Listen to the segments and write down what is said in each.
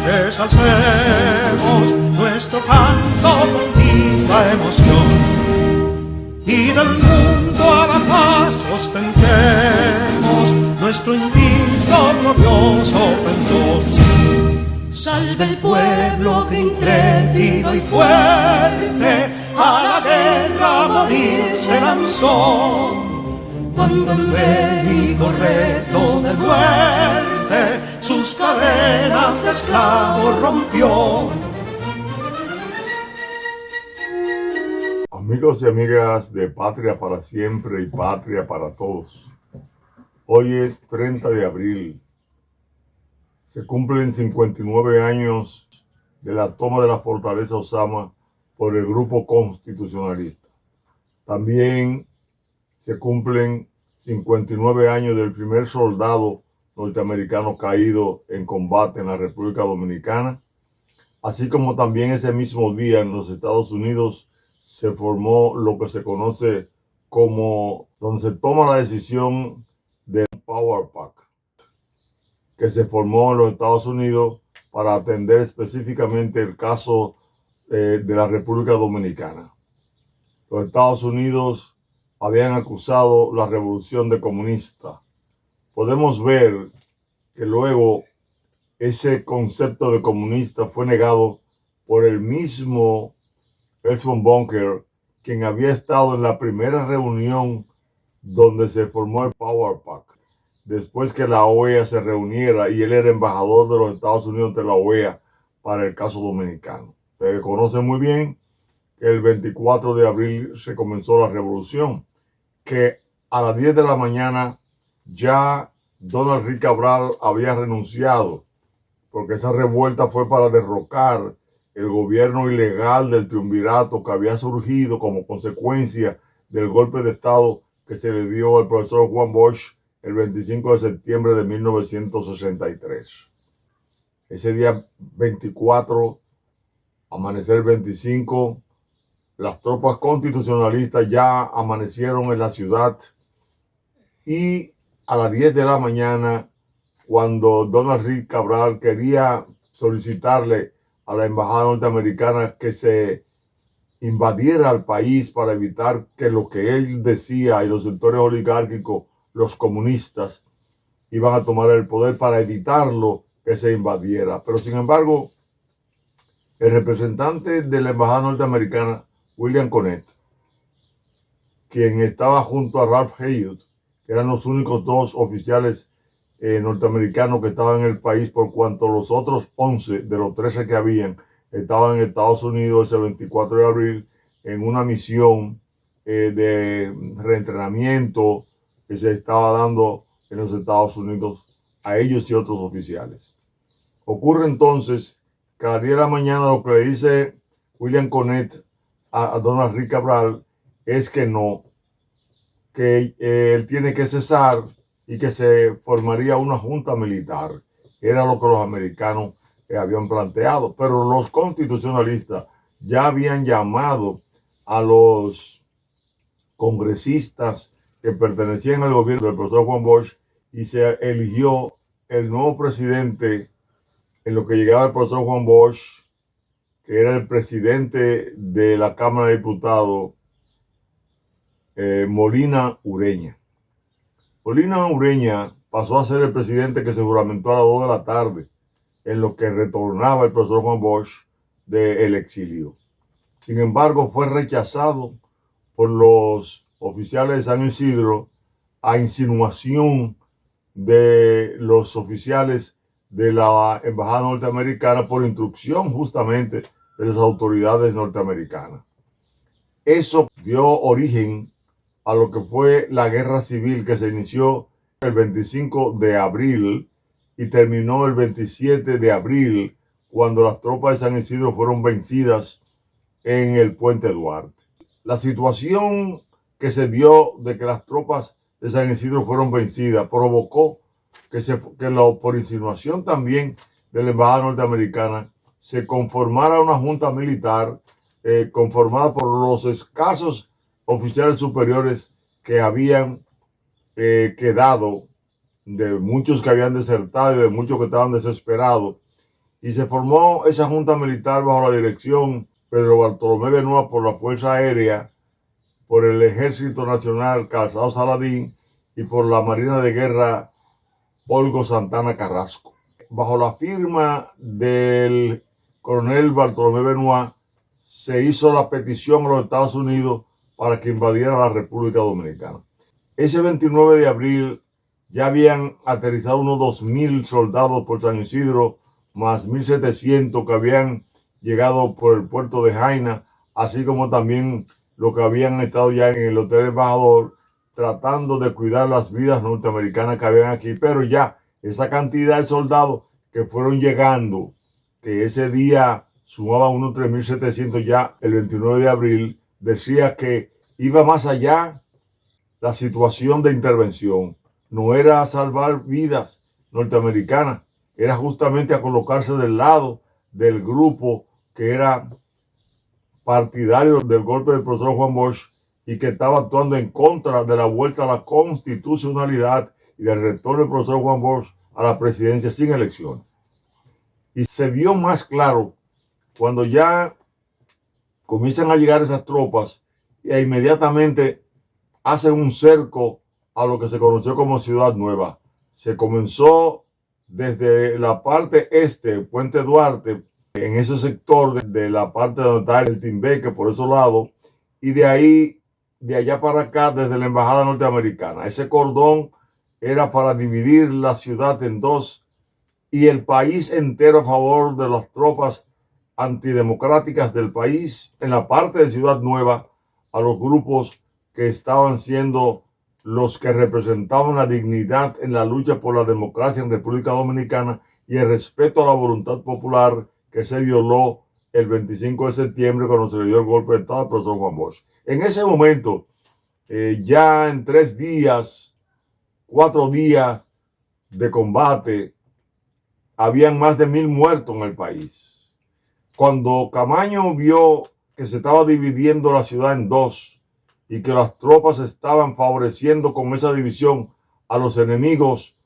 Desalcemos nuestro canto con viva emoción y del mundo a la paz ostentemos nuestro invicto glorioso pendón. Salve el pueblo que intrépido y fuerte a la guerra a morir se lanzó, cuando en bélico reto de muerte sus cadenas de esclavos rompió. Amigos y amigas de Patria para Siempre y Patria para Todos, hoy es 30 de abril. Se cumplen 59 años de la toma de la fortaleza Osama por el grupo constitucionalista. También se cumplen 59 años del primer soldado norteamericano caído en combate en la República Dominicana, así como también ese mismo día en los Estados Unidos se formó lo que se conoce como, donde se toma la decisión del Power Pack, que se formó en los Estados Unidos para atender específicamente el caso de la República Dominicana. Los Estados Unidos habían acusado la revolución de comunista. Podemos ver que luego ese concepto de comunista fue negado por el mismo Herschel von Bunker, quien había estado en la primera reunión donde se formó el Power Pack, después que la OEA se reuniera, y él era embajador de los Estados Unidos ante la OEA para el caso dominicano. Ustedes conocen muy bien que el 24 de abril se comenzó la revolución, que a las 10 de la mañana ya Donald Rick Cabral había renunciado, porque esa revuelta fue para derrocar el gobierno ilegal del triunvirato que había surgido como consecuencia del golpe de Estado que se le dio al profesor Juan Bosch el 25 de septiembre de 1963. Ese día 24, amanecer 25, las tropas constitucionalistas ya amanecieron en la ciudad, y a las 10 de la mañana, cuando Donald Rick Cabral quería solicitarle a la embajada norteamericana que se invadiera al país para evitar que lo que él decía y los sectores oligárquicos, los comunistas, iban a tomar el poder, para evitarlo que se invadiera. Pero sin embargo, el representante de la embajada norteamericana, William Connet, quien estaba junto a Ralph Haywood, que eran los únicos dos oficiales norteamericanos que estaban en el país, por cuanto los otros 11 de los 13 que habían estaban en Estados Unidos ese 24 de abril en una misión de reentrenamiento que se estaba dando en los Estados Unidos a ellos y otros oficiales. Ocurre entonces que a las 10 de la mañana lo que le dice William Connet a Donald Rick Cabral es que no, que él tiene que cesar y que se formaría una junta militar. Era lo que los americanos habían planteado, pero los constitucionalistas ya habían llamado a los congresistas que pertenecían al gobierno del profesor Juan Bosch, y se eligió el nuevo presidente en lo que llegaba el profesor Juan Bosch, que era el presidente de la Cámara de Diputados, Molina Ureña. Molina Ureña pasó a ser el presidente que se juramentó a las 2 de la tarde, en lo que retornaba el profesor Juan Bosch del exilio. Sin embargo, fue rechazado por los oficiales de San Isidro a insinuación de los oficiales de la embajada norteamericana, por instrucción justamente de las autoridades norteamericanas. Eso dio origen a lo que fue la guerra civil, que se inició el 25 de abril y terminó el 27 de abril, cuando las tropas de San Isidro fueron vencidas en el Puente Duarte. La situación que se dio de que las tropas de San Isidro fueron vencidas provocó que por insinuación también de la embajada norteamericana, se conformara una junta militar conformada por los escasos oficiales superiores que habían quedado, de muchos que habían desertado y de muchos que estaban desesperados, y se formó esa junta militar bajo la dirección Pedro Bartolomé Benoit por la Fuerza Aérea, por el Ejército Nacional Calzado Saladín y por la Marina de Guerra Olgo Santana Carrasco. Bajo la firma del coronel Bartolomé Benoit se hizo la petición a los Estados Unidos para que invadiera la República Dominicana. Ese 29 de abril ya habían aterrizado unos 2,000 soldados por San Isidro, más 1,700 que habían llegado por el puerto de Jaina, así como también los que habían estado ya en el Hotel Embajador, tratando de cuidar las vidas norteamericanas que habían aquí. Pero ya esa cantidad de soldados que fueron llegando, que ese día sumaban unos 3,700 ya el 29 de abril, decía que iba más allá la situación de intervención. No era a salvar vidas norteamericanas, era justamente a colocarse del lado del grupo que era partidario del golpe del profesor Juan Bosch y que estaba actuando en contra de la vuelta a la constitucionalidad y del retorno del profesor Juan Bosch a la presidencia sin elecciones. Y se vio más claro cuando ya comienzan a llegar esas tropas e inmediatamente hacen un cerco a lo que se conoció como Ciudad Nueva. Se comenzó desde la parte este, Puente Duarte, en ese sector de la parte donde está el Timbeque, por esos lados, y de ahí, de allá para acá, desde la embajada norteamericana. Ese cordón era para dividir la ciudad en dos y el país entero a favor de las tropas antidemocráticas del país. En la parte de Ciudad Nueva, a los grupos que estaban siendo los que representaban la dignidad en la lucha por la democracia en República Dominicana y el respeto a la voluntad popular que se violó el 25 de septiembre cuando se le dio el golpe de Estado al profesor Juan Bosch. En ese momento, ya en 3 días, 4 días de combate, habían más de 1,000 muertos en el país. Cuando Camaño vio que se estaba dividiendo la ciudad en dos y que las tropas estaban favoreciendo con esa división a los enemigos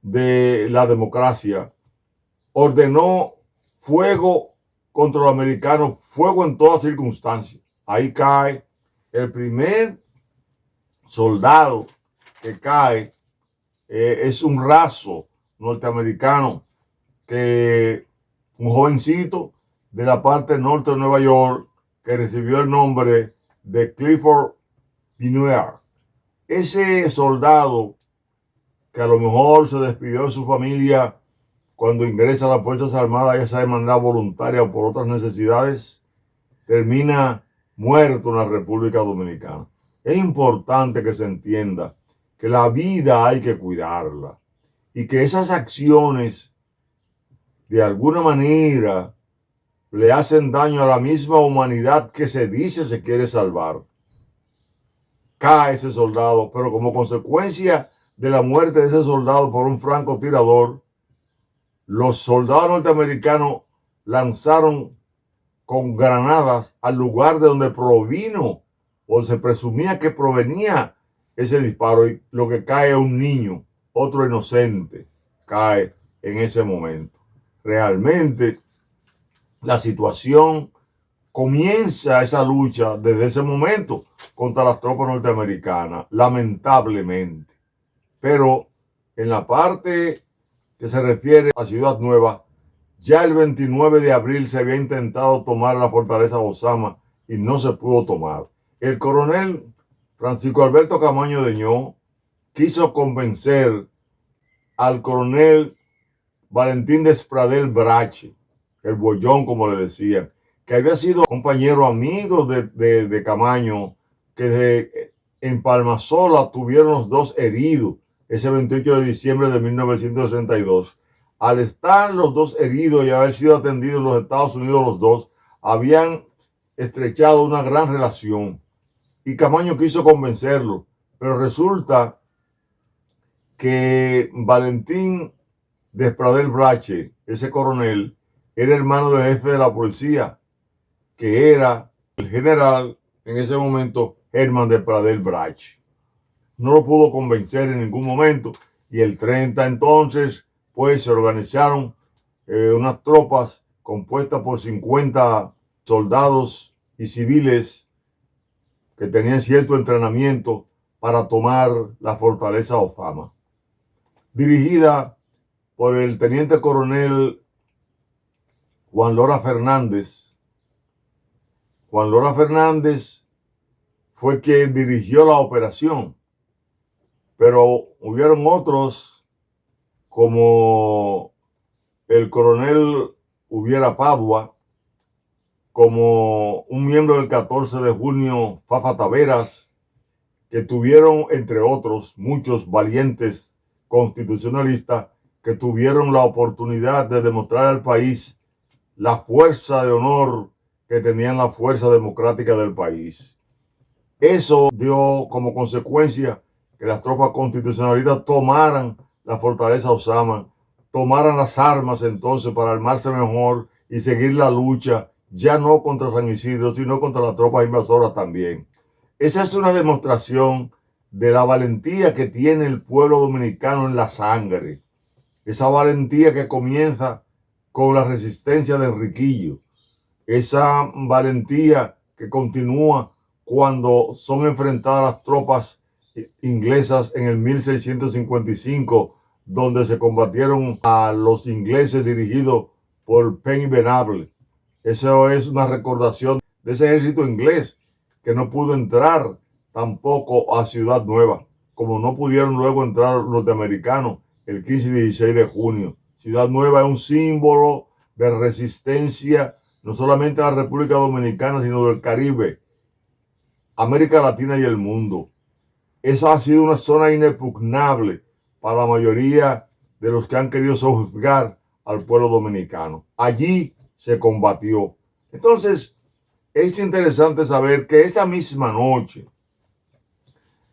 de la democracia, ordenó fuego contra los americanos, fuego en todas circunstancias. Ahí cae el primer soldado que cae, es un raso norteamericano, que un jovencito de la parte norte de Nueva York que recibió el nombre de Clifford Pinear. Ese soldado que a lo mejor se despidió de su familia cuando ingresa a las Fuerzas Armadas, ya sea de manera voluntaria o por otras necesidades, termina muerto en la República Dominicana. Es importante que se entienda que la vida hay que cuidarla y que esas acciones de alguna manera le hacen daño a la misma humanidad que se dice se quiere salvar. Cae ese soldado, pero como consecuencia de la muerte de ese soldado por un francotirador, los soldados norteamericanos lanzaron con granadas al lugar de donde provino o se presumía que provenía ese disparo, y lo que cae es un niño, otro inocente, cae en ese momento. Realmente la situación comienza, esa lucha desde ese momento contra las tropas norteamericanas, lamentablemente. Pero en la parte que se refiere a Ciudad Nueva, ya el 29 de abril se había intentado tomar la fortaleza Osama y no se pudo tomar. El coronel Francisco Alberto Camaño Deñó quiso convencer al coronel Valentín Despradel Brache, el Bollón como le decían, que había sido compañero amigo de Camaño, que en Palmasola tuvieron los dos heridos ese 28 de diciembre de 1962. Al estar los dos heridos y haber sido atendidos en los Estados Unidos los dos, habían estrechado una gran relación y Camaño quiso convencerlo, pero resulta que Valentín Despradel Brache, ese coronel, era hermano del jefe de la policía, que era el general en ese momento Herman Despradel Brache. No lo pudo convencer en ningún momento y el 30 entonces pues se organizaron unas tropas compuestas por 50 soldados y civiles que tenían cierto entrenamiento para tomar la fortaleza Ozama, dirigida por el teniente coronel Juan Lora Fernández. Juan Lora Fernández fue quien dirigió la operación, pero hubieron otros como el coronel Hubiera Padua, como un miembro del 14 de junio, Fafa Taveras, que tuvieron, entre otros, muchos valientes constitucionalistas que tuvieron la oportunidad de demostrar al país la fuerza de honor que tenían la fuerza democrática del país. Eso dio como consecuencia que las tropas constitucionalistas tomaran la fortaleza Ozama, tomaran las armas entonces para armarse mejor y seguir la lucha, ya no contra San Isidro, sino contra las tropas invasoras también. Esa es una demostración de la valentía que tiene el pueblo dominicano en la sangre. Esa valentía que comienza con la resistencia de Enriquillo. Esa valentía que continúa cuando son enfrentadas las tropas inglesas en el 1655, donde se combatieron a los ingleses dirigidos por Penn y Venable. Eso es una recordación de ese ejército inglés que no pudo entrar tampoco a Ciudad Nueva, como no pudieron luego entrar los norteamericanos el 15 y 16 de junio. Ciudad Nueva es un símbolo de resistencia no solamente a la República Dominicana, sino del Caribe, América Latina y el mundo. Esa ha sido una zona inexpugnable para la mayoría de los que han querido sojuzgar al pueblo dominicano. Allí se combatió. Entonces, es interesante saber que esa misma noche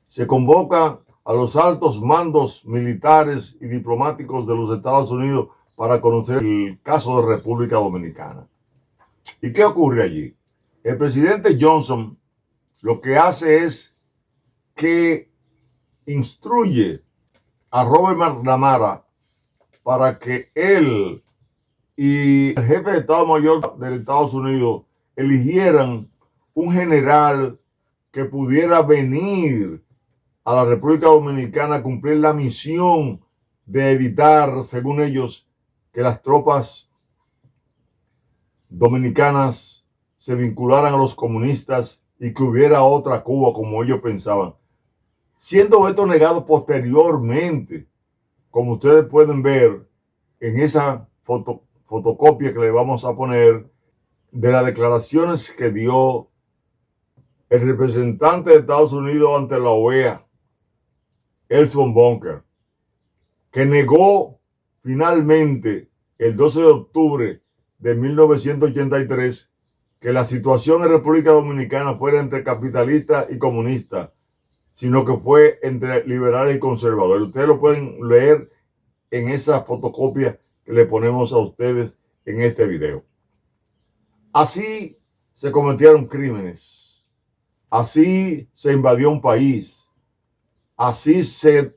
se convoca a los altos mandos militares y diplomáticos de los Estados Unidos para conocer el caso de República Dominicana. ¿Y qué ocurre allí? El presidente Johnson lo que hace es que instruye a Robert McNamara para que él y el jefe de Estado Mayor de Estados Unidos eligieran un general que pudiera venir a la República Dominicana a cumplir la misión de evitar, según ellos, que las tropas dominicanas se vincularan a los comunistas y que hubiera otra Cuba como ellos pensaban. Siendo esto negado posteriormente, como ustedes pueden ver en esa fotocopia que le vamos a poner, de las declaraciones que dio el representante de Estados Unidos ante la OEA, Ernst von Bunker, que negó finalmente el 12 de octubre de 1983 que la situación en República Dominicana fuera entre capitalistas y comunistas, sino que fue entre liberales y conservadores. Ustedes lo pueden leer en esa fotocopia que le ponemos a ustedes en este video. Así se cometieron crímenes, así se invadió un país, así se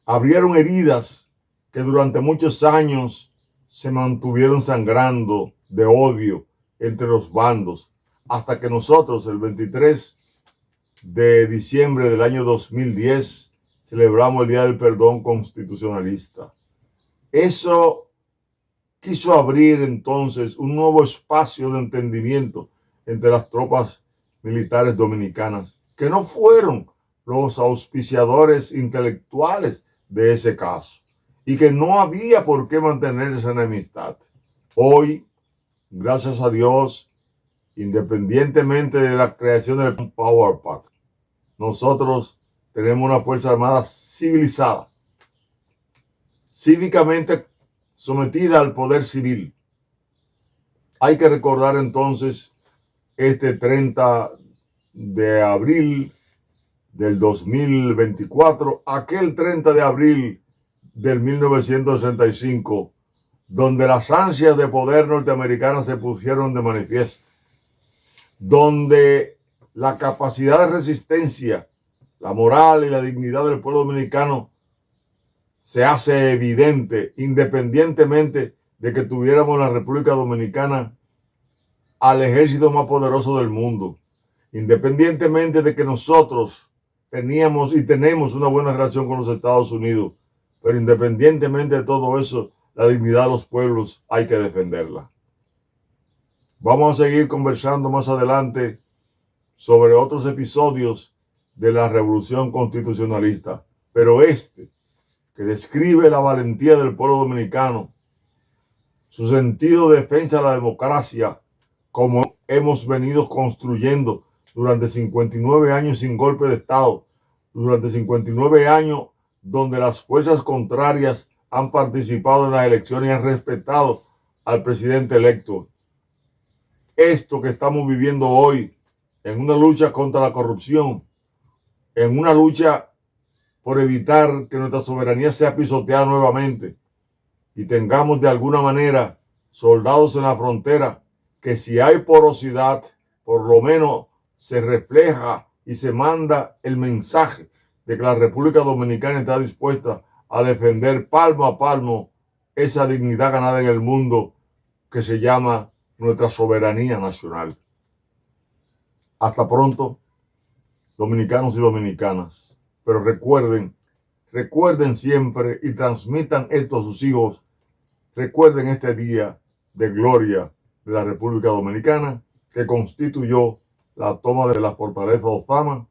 abrieron heridas que durante muchos años se mantuvieron sangrando de odio entre los bandos, hasta que nosotros el 23 de diciembre del año 2010 celebramos el Día del Perdón Constitucionalista. Eso quiso abrir entonces un nuevo espacio de entendimiento entre las tropas militares dominicanas, que no fueron los auspiciadores intelectuales de ese caso y que no había por qué mantener esa enemistad. Hoy, gracias a Dios, independientemente de la creación del Power Pact, nosotros tenemos una Fuerza Armada civilizada, cívicamente sometida al poder civil. Hay que recordar entonces este 30 de abril del 2024, aquel 30 de abril del 1965, donde las ansias de poder norteamericanas se pusieron de manifiesto, donde la capacidad de resistencia, la moral y la dignidad del pueblo dominicano se hace evidente independientemente de que tuviéramos en la República Dominicana al ejército más poderoso del mundo, independientemente de que nosotros teníamos y tenemos una buena relación con los Estados Unidos, pero independientemente de todo eso, la dignidad de los pueblos hay que defenderla. Vamos a seguir conversando más adelante sobre otros episodios de la Revolución Constitucionalista, pero que describe la valentía del pueblo dominicano, su sentido de defensa de la democracia, como hemos venido construyendo durante 59 años sin golpe de Estado, durante 59 años donde las fuerzas contrarias han participado en las elecciones y han respetado al presidente electo. Esto que estamos viviendo hoy, en una lucha contra la corrupción, en una lucha por evitar que nuestra soberanía sea pisoteada nuevamente y tengamos de alguna manera soldados en la frontera, que si hay porosidad, por lo menos se refleja y se manda el mensaje de que la República Dominicana está dispuesta a defender palmo a palmo esa dignidad ganada en el mundo que se llama nuestra soberanía nacional. Hasta pronto, dominicanos y dominicanas. Pero recuerden siempre y transmitan esto a sus hijos. Recuerden este día de gloria de la República Dominicana, que constituyó la toma de la fortaleza Ozama,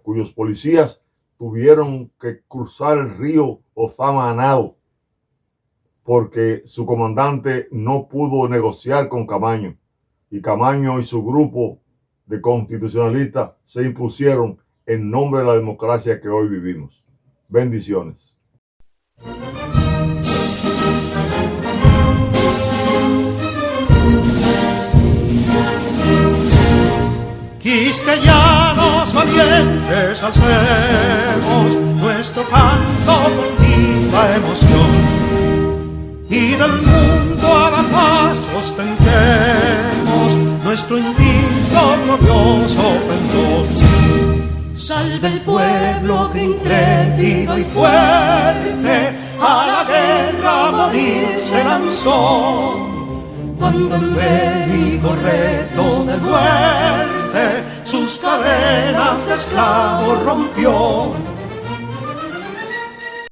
cuyos policías tuvieron que cruzar el río Ozama a nado porque su comandante no pudo negociar con Camaño, y Camaño y su grupo de constitucionalistas se impusieron en nombre de la democracia que hoy vivimos. Bendiciones. Quisqueyanos valientes alcemos nuestro canto con viva emoción, y del mundo a la paz ostentemos nuestro invicto glorioso pendón. Salve el pueblo que intrépido y fuerte a la guerra a morir se lanzó, cuando en bélico reto de muerte sus cadenas de esclavos rompió.